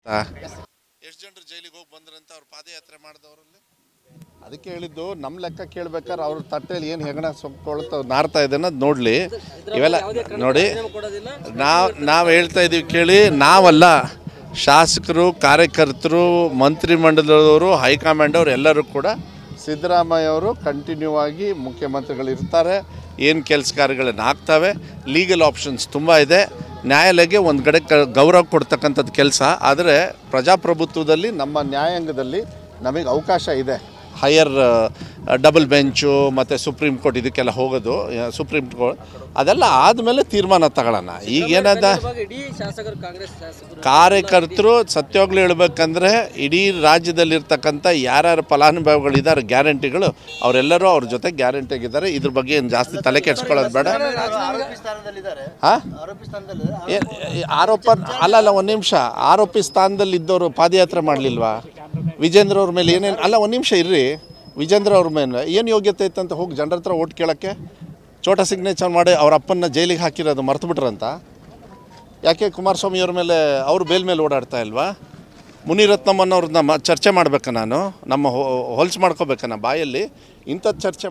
ಎಷ್ಟು ಜನರು ಜೈಲಿಗೆ ಹೋಗಿ ಬಂದ್ರಂತ ಅವ್ರು ಪಾದಯಾತ್ರೆ ಮಾಡಿದವರಲ್ಲಿ? ಅದಕ್ಕೆ ಹೇಳಿದ್ದು ನಮ್ಮ ಲೆಕ್ಕ ಕೇಳ್ಬೇಕಾದ್ರೆ ಅವ್ರ ತಟ್ಟೆಯಲ್ಲಿ ಏನು ಹೆಗಣ ಸೊಪ್ಕೊಳ್ತಾ ನಾರ್ತಾ ಇದೆ ಅನ್ನೋದು ನೋಡಲಿ. ಇವೆಲ್ಲ ನೋಡಿ, ನಾವು ಹೇಳ್ತಾ ಇದ್ದೀವಿ ಕೇಳಿ. ನಾವಲ್ಲ, ಶಾಸಕರು, ಕಾರ್ಯಕರ್ತರು, ಮಂತ್ರಿಮಂಡಲದವರು, ಹೈಕಮಾಂಡ್ ಅವರು ಎಲ್ಲರೂ ಕೂಡ ಸಿದ್ದರಾಮಯ್ಯ ಅವರು ಕಂಟಿನ್ಯೂ ಆಗಿ ಮುಖ್ಯಮಂತ್ರಿಗಳು ಇರ್ತಾರೆ. ಏನು ಕೆಲಸ ಕಾರ್ಯಗಳನ್ನು ಆಗ್ತವೆ. ಲೀಗಲ್ ಆಪ್ಷನ್ಸ್ ತುಂಬ ಇದೆ. ನ್ಯಾಯಾಲಯಕ್ಕೆ ಒಂದು ಕಡೆ ಗೌರವ ಕೊಡ್ತಕ್ಕಂಥದ್ದು ಕೆಲಸ. ಆದರೆ ಪ್ರಜಾಪ್ರಭುತ್ವದಲ್ಲಿ ನಮ್ಮ ನ್ಯಾಯಾಂಗದಲ್ಲಿ ನಮಗೆ ಅವಕಾಶ ಇದೆ. ಹೈಯರ್ ಡಬಲ್ ಬೆಂಚು ಮತ್ತು ಸುಪ್ರೀಂ ಕೋರ್ಟ್ ಇದಕ್ಕೆಲ್ಲ ಹೋಗೋದು. ಸುಪ್ರೀಂ ಕೋರ್ಟ್ ಅದೆಲ್ಲ ಆದಮೇಲೆ ತೀರ್ಮಾನ ತಗೊಳ್ಳೋಣ. ಈಗೇನದ ಕಾರ್ಯಕರ್ತರು ಸತ್ಯವಾಗ್ಲೂ ಹೇಳ್ಬೇಕಂದ್ರೆ ಇಡೀ ರಾಜ್ಯದಲ್ಲಿರ್ತಕ್ಕಂಥ ಯಾರ್ಯಾರು ಫಲಾನುಭವಿಗಳಿದ್ದಾರೆ ಗ್ಯಾರಂಟಿಗಳು ಅವರೆಲ್ಲರೂ ಅವ್ರ ಜೊತೆ ಗ್ಯಾರಂಟಿಯಾಗಿದ್ದಾರೆ. ಇದ್ರ ಬಗ್ಗೆ ಏನು ಜಾಸ್ತಿ ತಲೆ ಕೆಡಿಸ್ಕೊಳ್ಳೋದು ಬೇಡ. ಹಾಂ, ಆರೋಪ ಅಲ್ಲ ಒಂದು ನಿಮಿಷ. ಆರೋಪಿ ಸ್ಥಾನದಲ್ಲಿ ಇದ್ದವರು ಪಾದಯಾತ್ರೆ ಮಾಡಲಿಲ್ವಾ? ವಿಜೇಂದ್ರ ಅವ್ರ ಮೇಲೆ ಏನೇನು ಅಲ್ಲ, ಒಂದು ನಿಮಿಷ ಇರ್ರಿ. ವಿಜೇಂದ್ರ ಅವ್ರ ಮೇಲೆ ಏನು ಯೋಗ್ಯತೆ ಇತ್ತಂತ ಹೋಗಿ ಜನರ ಹತ್ರ ಓಟ್ ಕೇಳೋಕ್ಕೆ? ಚೋಟ ಸಿಗ್ನೇಚರ್ ಮಾಡಿ ಅವ್ರ ಅಪ್ಪನ್ನ ಜೈಲಿಗೆ ಹಾಕಿರೋದು ಮರ್ತು ಬಿಟ್ರಂತ. ಯಾಕೆ ಕುಮಾರಸ್ವಾಮಿ ಅವ್ರ ಮೇಲೆ ಅವರು ಬೇಲ್ ಮೇಲೆ ಓಡಾಡ್ತಾ ಇಲ್ವಾ? ಮುನಿರತ್ನಮ್ಮನವ್ರನ್ನ ಚರ್ಚೆ ಮಾಡ್ಬೇಕಾ? ನಾನು ನಮ್ಮ ಹೋಲ್ಸ್ ಮಾಡ್ಕೋಬೇಕಾ ಬಾಯಲ್ಲಿ ಇಂಥದ್ದು ಚರ್ಚೆ?